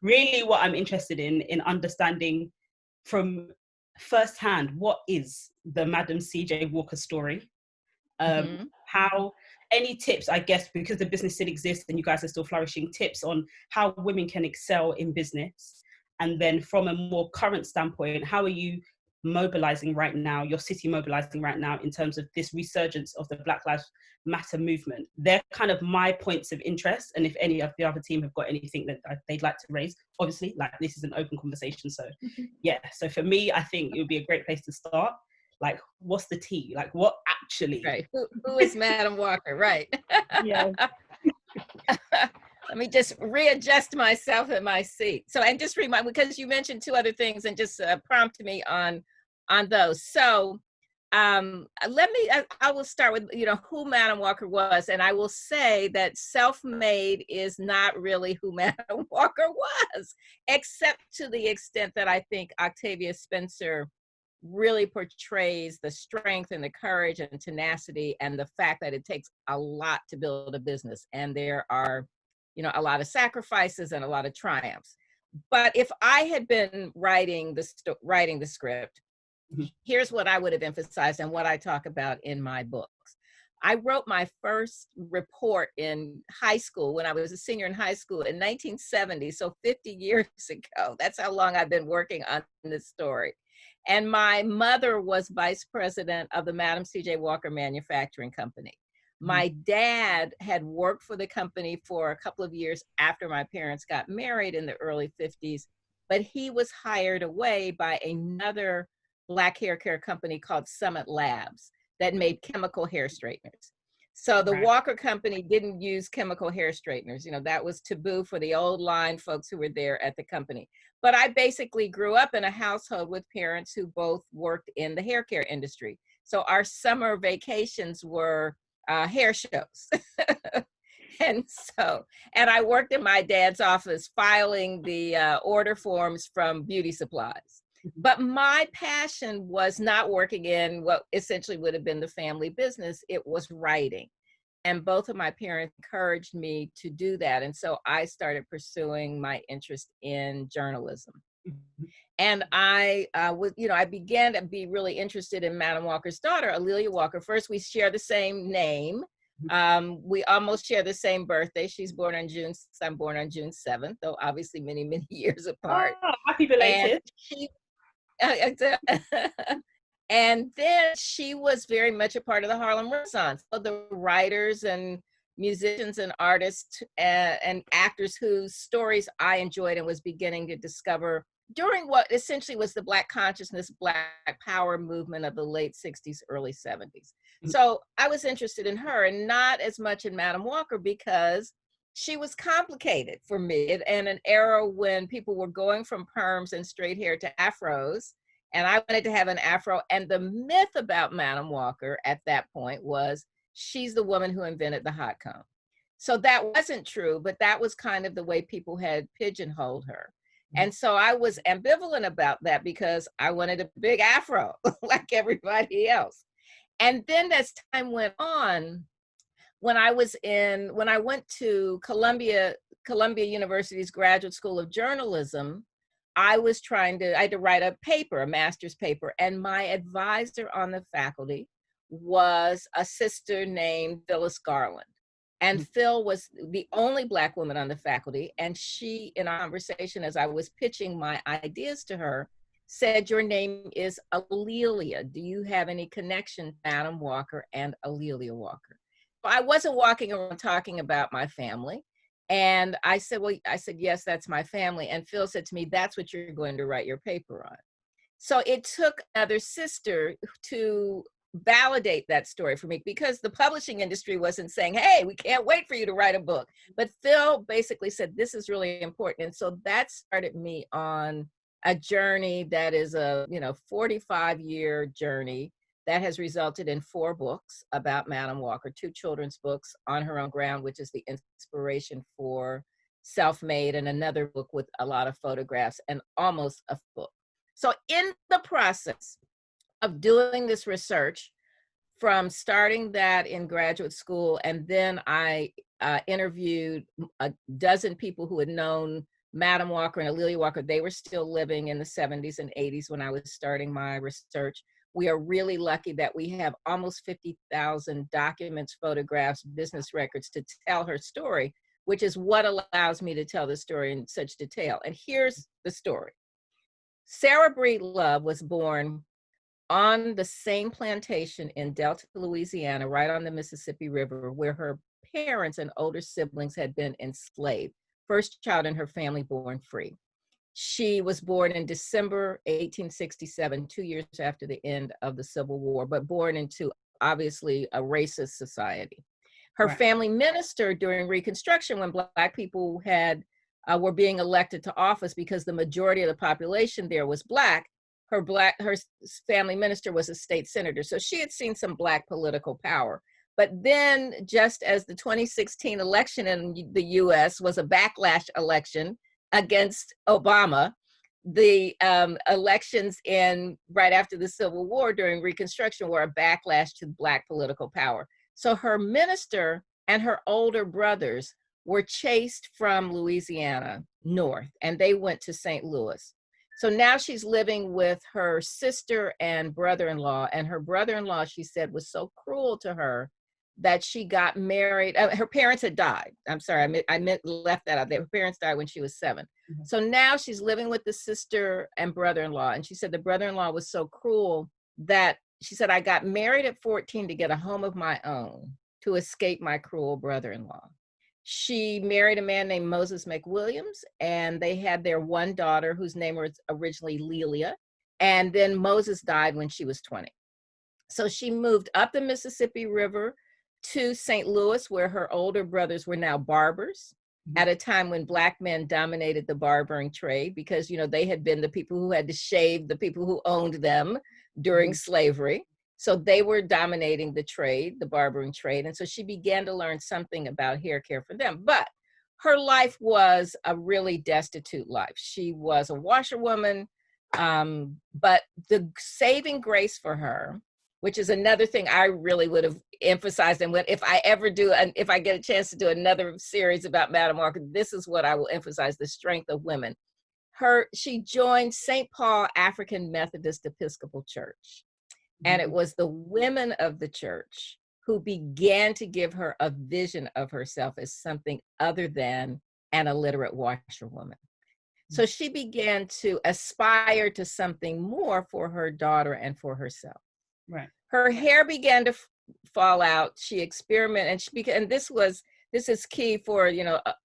really what I'm interested in understanding from firsthand, what is the Madam CJ Walker story? How, any tips, I guess, because the business still exists and you guys are still flourishing, tips on how women can excel in business. And then from a more current standpoint, how are you mobilizing right now, your city mobilizing right now in terms of this resurgence of the Black Lives Matter movement? They're kind of my points of interest. And if any of the other team have got anything that they'd like to raise, obviously, like, this is an open conversation. So yeah, so for me, I think it would be a great place to start. Like, what's the tea? Like, what actually? Right. Who is Madam Walker? Right. Yeah. Let me just readjust myself in my seat. So, and just remind, because you mentioned two other things, and just prompt me on those. So, I will start with, who Madam Walker was. And I will say that self-made is not really who Madam Walker was, except to the extent that I think Octavia Spencer really portrays the strength and the courage and tenacity, and the fact that it takes a lot to build a business. And there are, a lot of sacrifices and a lot of triumphs. But if I had been writing the script, here's what I would have emphasized and what I talk about in my books. I wrote my first report in high school when I was a senior in high school in 1970, so 50 years ago. That's how long I've been working on this story. And my mother was vice president of the Madam C.J. Walker Manufacturing Company. My dad had worked for the company for a couple of years after my parents got married in the early 50s, but he was hired away by another Black hair care company called Summit Labs that made chemical hair straighteners. So the Walker company didn't use chemical hair straighteners. That was taboo for the old line folks who were there at the company. But I basically grew up in a household with parents who both worked in the hair care industry. So our summer vacations were hair shows. And I worked in my dad's office filing the order forms from beauty supplies. But my passion was not working in what essentially would have been the family business. It was writing. And both of my parents encouraged me to do that. And so I started pursuing my interest in journalism. And I began to be really interested in Madam Walker's daughter, ALelia Walker. First, we share the same name. We almost share the same birthday. She's born on June, I'm born on June 7th, though obviously many, many years apart. Oh, happy belated. And then she was very much a part of the Harlem Renaissance. So the writers and musicians and artists and actors whose stories I enjoyed and was beginning to discover during what essentially was the Black consciousness, Black power movement of the late 60s, early 70s. So I was interested in her, and not as much in Madam Walker, because she was complicated for me in an era when people were going from perms and straight hair to afros. And I wanted to have an afro. And the myth about Madam Walker at that point was she's the woman who invented the hot comb. So that wasn't true, but that was kind of the way people had pigeonholed her. And so I was ambivalent about that, because I wanted a big afro like everybody else. And then as time went on, when I went to Columbia University's Graduate School of Journalism, I had to write a paper, a master's paper, and my advisor on the faculty was a sister named Phyllis Garland. And Phil was the only Black woman on the faculty. And she, in a conversation as I was pitching my ideas to her, said, "Your name is ALelia. Do you have any connection to Madam Walker and ALelia Walker?" I wasn't walking around talking about my family. And I said, yes, that's my family. And Phil said to me, "That's what you're going to write your paper on." So it took another sister to validate that story for me, because the publishing industry wasn't saying, "Hey, we can't wait for you to write a book." But Phil basically said, "This is really important." And so that started me on a journey that is a 45-year journey that has resulted in 4 books about Madam Walker, 2 children's books, On Her Own Ground, which is the inspiration for Self-Made, and another book with a lot of photographs, and almost a book. So in the process of doing this research, from starting that in graduate school, and then I interviewed a dozen people who had known Madam Walker and ALelia Walker, they were still living in the 70s and 80s when I was starting my research. We are really lucky that we have almost 50,000 documents, photographs, business records to tell her story, which is what allows me to tell the story in such detail. And here's the story. Sarah Bre Love was born on the same plantation in Delta, Louisiana, right on the Mississippi River, where her parents and older siblings had been enslaved. First child in her family born free. She was born in December 1867, 2 years after the end of the Civil War, but born into obviously a racist society. Her family minister during Reconstruction, when Black people were being elected to office because the majority of the population there was Black, her family minister was a state senator. So she had seen some Black political power. But then, just as the 2016 election in the US was a backlash election against Obama, the elections right after the Civil War during Reconstruction were a backlash to Black political power. So her minister and her older brothers were chased from Louisiana north, and they went to St. Louis. So now she's living with her sister and brother-in-law, and her brother-in-law, she said, was so cruel to her that she got married. Her parents had died. I'm sorry, I left that out there. Her parents died when she was 7. Mm-hmm. So now she's living with the sister and brother-in-law. And she said the brother-in-law was so cruel that she said, I got married at 14 to get a home of my own to escape my cruel brother-in-law. She married a man named Moses McWilliams, and they had their one daughter whose name was originally Lelia. And then Moses died when she was 20. So she moved up the Mississippi River to St. Louis, where her older brothers were now barbers, at a time when Black men dominated the barbering trade, because, they had been the people who had to shave the people who owned them during slavery. So they were dominating the trade, the barbering trade. And so she began to learn something about hair care for them. But her life was a really destitute life. She was a washerwoman, but the saving grace for her, which is another thing I really would have emphasized. And if I get a chance to do another series about Madam Walker, this is what I will emphasize: the strength of women. She joined St. Paul African Methodist Episcopal Church. And it was the women of the church who began to give her a vision of herself as something other than an illiterate washerwoman. So she began to aspire to something more for her daughter and for herself. Right. Her hair began to fall out. She experimented, and this is key for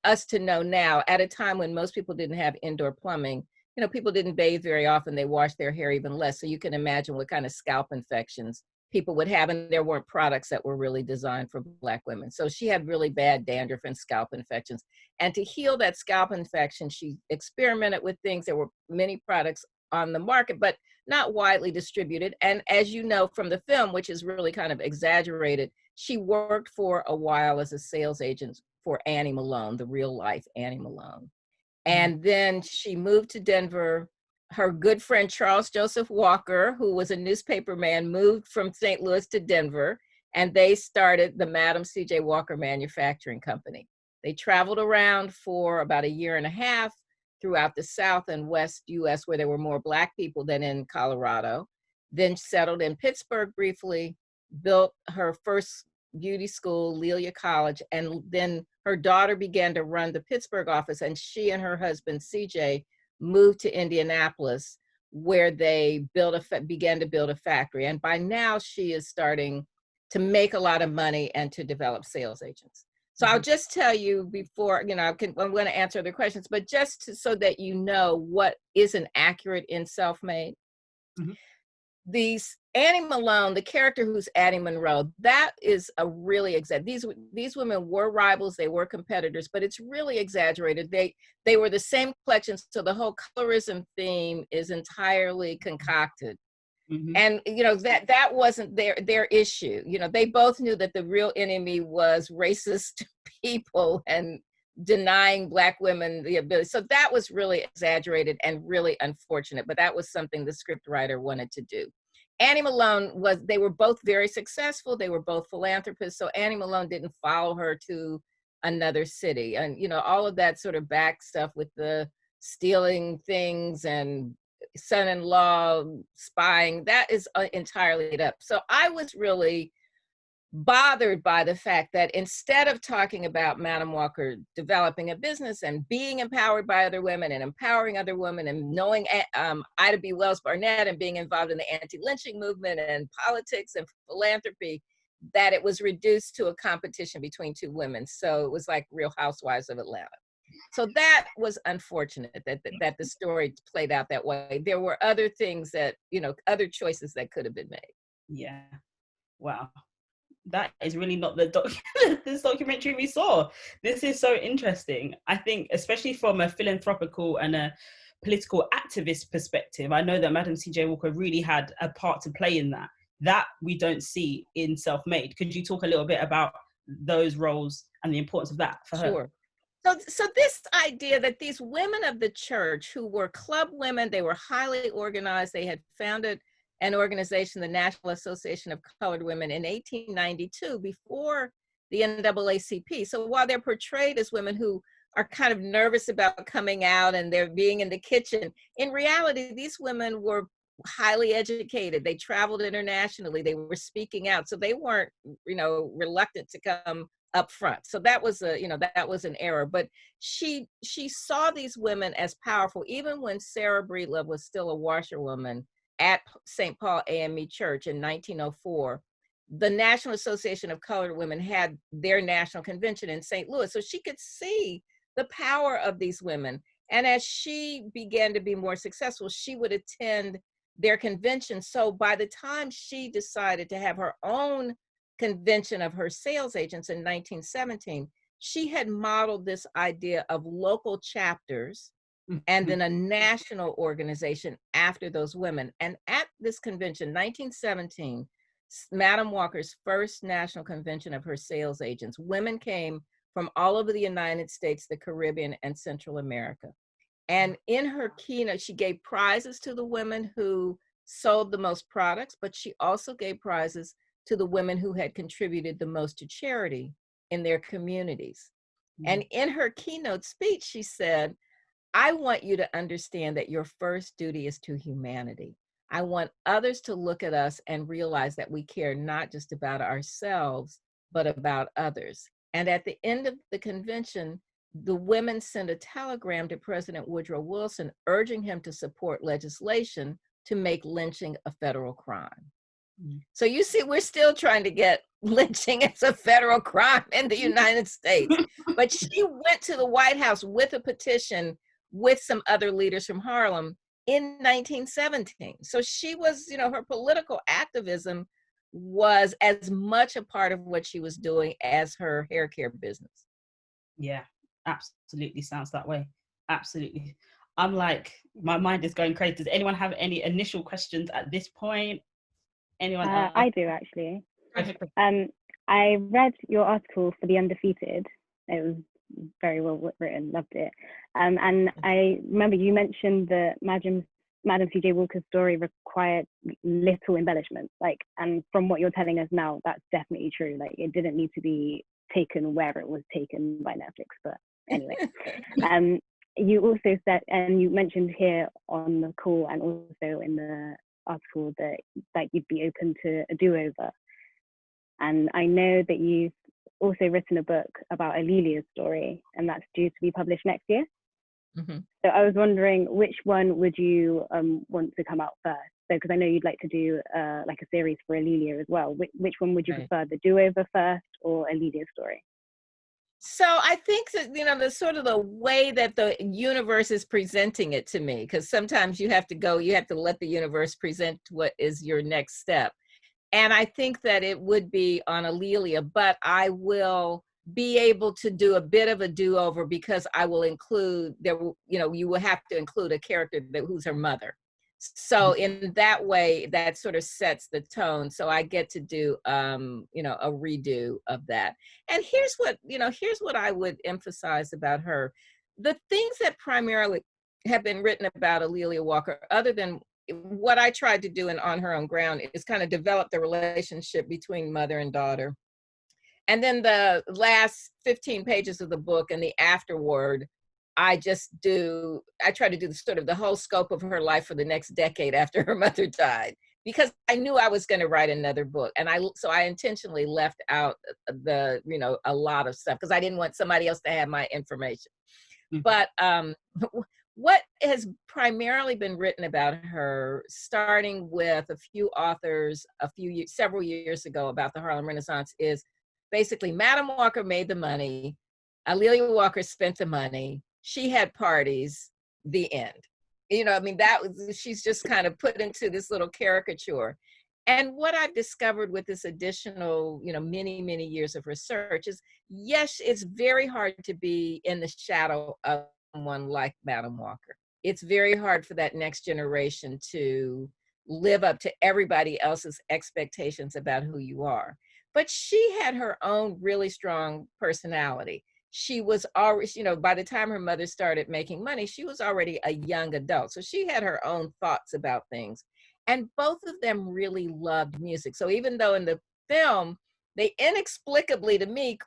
us to know now. At a time when most people didn't have indoor plumbing, people didn't bathe very often. They washed their hair even less. So you can imagine what kind of scalp infections people would have, and there weren't products that were really designed for Black women. So she had really bad dandruff and scalp infections. And to heal that scalp infection, she experimented with things. There were many products on the market, but not widely distributed. And as you know from the film, which is really kind of exaggerated, she worked for a while as a sales agent for Annie Malone, the real life Annie Malone. And then she moved to Denver. Her good friend, Charles Joseph Walker, who was a newspaper man, moved from St. Louis to Denver, and they started the Madam C.J. Walker Manufacturing Company. They traveled around for about a year and a half throughout the South and West U.S., where there were more Black people than in Colorado, then settled in Pittsburgh briefly, built her first beauty school, Lelia College, and then her daughter began to run the Pittsburgh office, and she and her husband, CJ, moved to Indianapolis, where they began to build a factory. And by now, she is starting to make a lot of money and to develop sales agents. So I'll just tell you before, I'm going to answer the questions, but so that you know what isn't accurate in Self-Made. These Annie Malone, the character who's Annie Monroe, that is a really these women were rivals, they were competitors, but it's really exaggerated. They were the same complexions, so the whole colorism theme is entirely concocted. And that wasn't their issue. They both knew that the real enemy was racist people and denying Black women the ability. So that was really exaggerated and really unfortunate, but that was something the script writer wanted to do. Annie Malone they were both very successful. They were both philanthropists. So Annie Malone didn't follow her to another city. And, all of that sort of back stuff with the stealing things and son-in-law spying. That is entirely made up. So I was really bothered by the fact that instead of talking about Madam Walker developing a business and being empowered by other women and empowering other women and knowing Ida B. Wells Barnett and being involved in the anti-lynching movement and politics and philanthropy, that it was reduced to a competition between two women. So it was like Real Housewives of Atlanta. So that was unfortunate that the story played out that way. There were other things that, other choices that could have been made. Yeah. Wow. That is really not the this documentary we saw. This is so interesting. I think, especially from a philanthropical and a political activist perspective, I know that Madam C.J. Walker really had a part to play in that we don't see in Self-Made. Could you talk a little bit about those roles and the importance of that for her? Sure. So this idea that these women of the church who were club women, they were highly organized, they had founded an organization, the National Association of Colored Women, in 1892, before the NAACP. So while they're portrayed as women who are kind of nervous about coming out and they're being in the kitchen, in reality, these women were highly educated. They traveled internationally. They were speaking out. So they weren't, reluctant to come up front. So that was that was an error. But she saw these women as powerful, even when Sarah Bre Love was still a washerwoman at St. Paul AME Church in 1904. The National Association of Colored Women had their national convention in St. Louis. So she could see the power of these women. And as she began to be more successful, she would attend their convention. So by the time she decided to have her own convention of her sales agents in 1917, she had modeled this idea of local chapters and then a national organization after those women. And at this convention, 1917, Madam Walker's first national convention of her sales agents, women came from all over the United States, the Caribbean, and Central America. And in her keynote, she gave prizes to the women who sold the most products, but she also gave prizes to the women who had contributed the most to charity in their communities. And in her keynote speech, she said, I want you to understand that your first duty is to humanity. I want others to look at us and realize that we care not just about ourselves, but about others. And at the end of the convention, the women sent a telegram to President Woodrow Wilson urging him to support legislation to make lynching a federal crime. So you see, we're still trying to get lynching as a federal crime in the United States. But she went to the White House with a petition with some other leaders from Harlem in 1917. So she was, her political activism was as much a part of what she was doing as her hair care business. Yeah, absolutely sounds that way. Absolutely. I'm like, my mind is going crazy. Does anyone have any initial questions at this point? Anyone? I do, actually. I read your article for The Undefeated. It was very well written, loved it. And I remember you mentioned that Madam C.J. Walker's story required little embellishment. And from what you're telling us now, that's definitely true. It didn't need to be taken wherever it was taken by Netflix. But anyway, you also said, and you mentioned here on the call and also in the article that you'd be open to a do-over. And I know that you've also written a book about ALelia's story, and that's due to be published next year. So I was wondering, which one would you want to come out first? So, because I know you'd like to do a series for ALelia as well. Which one would you prefer, the do-over first or ALelia's story? So I think that, the sort of the way that the universe is presenting it to me, because sometimes you have to let the universe present what is your next step. And I think that it would be on ALelia, but I will be able to do a bit of a do-over because I will include, you will have to include a character who's her mother. So in that way, that sort of sets the tone. So I get to do, a redo of that. And here's what I would emphasize about her. The things that primarily have been written about ALelia Walker, other than what I tried to do in On Her Own Ground, is kind of develop the relationship between mother and daughter. And then the last 15 pages of the book and the afterword I try to do the sort of the whole scope of her life for the next decade after her mother died, because I knew I was going to write another book. And so I intentionally left out a lot of stuff because I didn't want somebody else to have my information. Mm-hmm. But what has primarily been written about her, starting with a few authors several years ago about the Harlem Renaissance, is basically Madam Walker made the money, ALelia Walker spent the money, she had parties, the end. She's just kind of put into this little caricature. And what I've discovered with this additional, many, many years of research is, yes, it's very hard to be in the shadow of someone like Madam Walker. It's very hard for that next generation to live up to everybody else's expectations about who you are. But she had her own really strong personality. She was already, by the time her mother started making money, she was already a young adult. So she had her own thoughts about things. And both of them really loved music. So even though in the film, they inexplicably, to me,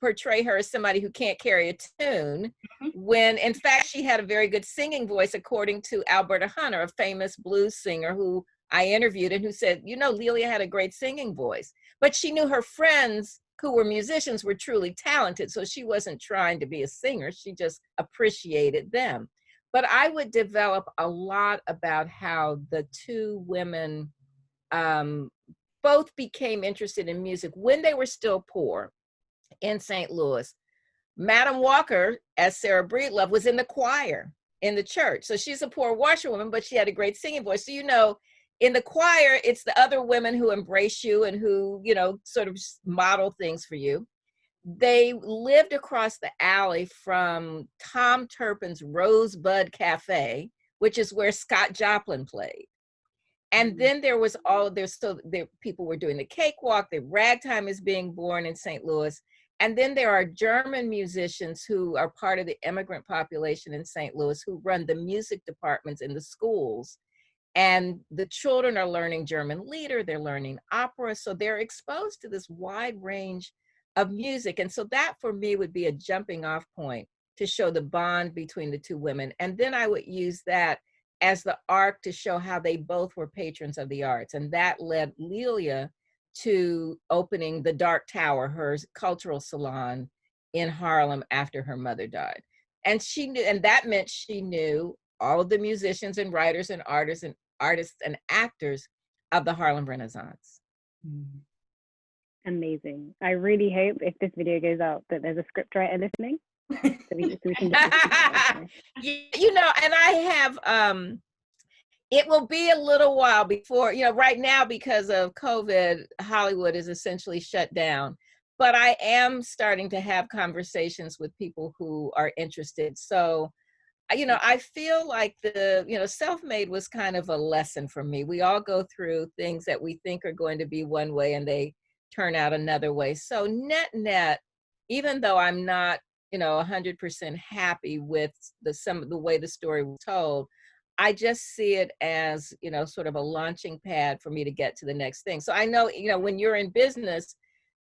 portray her as somebody who can't carry a tune, when in fact she had a very good singing voice, according to Alberta Hunter, a famous blues singer who I interviewed and who said, Lelia had a great singing voice. But she knew her friends who were musicians were truly talented. So she wasn't trying to be a singer. She just appreciated them. But I would develop a lot about how the two women both became interested in music when they were still poor in St. Louis. Madam Walker, as Sarah Bre Love, was in the choir in the church. So she's a poor washerwoman, but she had a great singing voice. So, in the choir, it's the other women who embrace you and who, sort of model things for you. They lived across the alley from Tom Turpin's Rosebud Cafe, which is where Scott Joplin played. And then there was people were doing the cakewalk, the ragtime is being born in St. Louis. And then there are German musicians who are part of the immigrant population in St. Louis who run the music departments in the schools. And the children are learning German lieder, they're learning opera. So they're exposed to this wide range of music. And so that for me would be a jumping off point to show the bond between the two women. And then I would use that as the arc to show how they both were patrons of the arts. And that led Lelia to opening the Dark Tower, her cultural salon in Harlem after her mother died. And that meant she knew all of the musicians and writers and artists and actors of the Harlem Renaissance. Amazing. I really hope if this video goes out that there's a scriptwriter listening. So we can and I have, it will be a little while before, right now because of COVID, Hollywood is essentially shut down. But I am starting to have conversations with people who are interested. So, I feel like self-made was kind of a lesson for me. We all go through things that we think are going to be one way and they turn out another way. So net, even though I'm not, 100% happy with the way the story was told, I just see it as, sort of a launching pad for me to get to the next thing. So I know, when you're in business,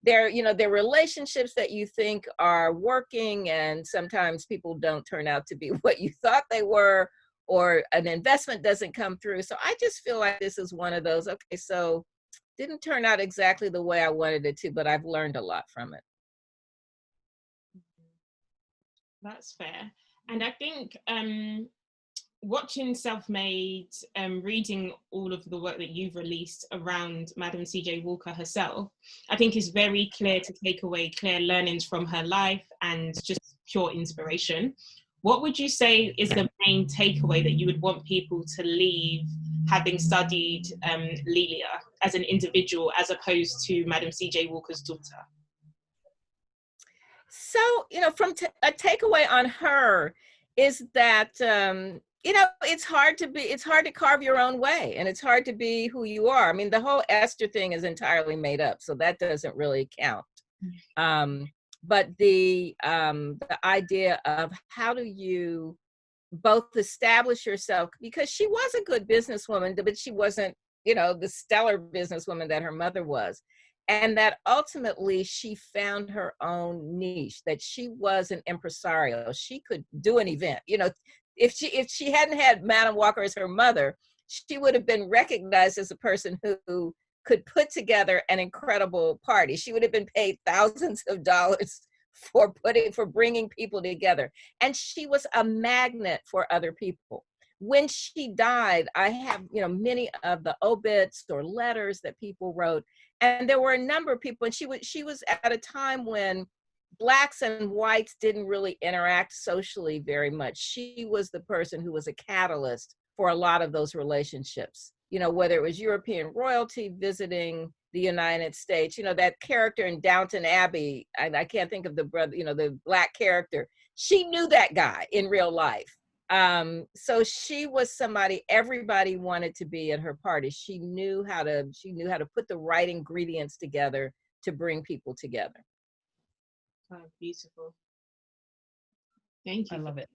there are relationships that you think are working, and sometimes people don't turn out to be what you thought they were, or an investment doesn't come through. So I just feel like this is one of those, okay, so didn't turn out exactly the way I wanted it to, but I've learned a lot from it. That's fair. And I think watching Self-Made, reading all of the work that you've released around Madam C.J. Walker herself, I think is very clear to take away clear learnings from her life and just pure inspiration. What would you say is the main takeaway that you would want people to leave having studied Lelia as an individual as opposed to Madam C.J. Walker's daughter? So, from a takeaway on her is that, it's hard to carve your own way, and it's hard to be who you are. I mean, the whole Esther thing is entirely made up, so that doesn't really count. But the idea of how do you both establish yourself, because she was a good businesswoman, but she wasn't, the stellar businesswoman that her mother was. and that ultimately she found her own niche, that she was an impresario. She could do an event. You know, if she hadn't had Madam Walker as her mother, she would have been recognized as a person who could put together an incredible party. She would have been paid thousands of dollars for bringing people together. And she was a magnet for other people. When she died, I have, you know, many of the obits or letters that people wrote. And there were a number of people, and she was at a time when Blacks and whites didn't really interact socially very much. She was the person who was a catalyst for a lot of those relationships. You know, whether it was European royalty visiting the United States, you know, that character in Downton Abbey, I can't think of the brother, you know, the Black character. She knew that guy in real life. So she was somebody everybody wanted to be at her party. She knew how to put the right ingredients together to bring people together. Oh, beautiful. Thank you. I love it.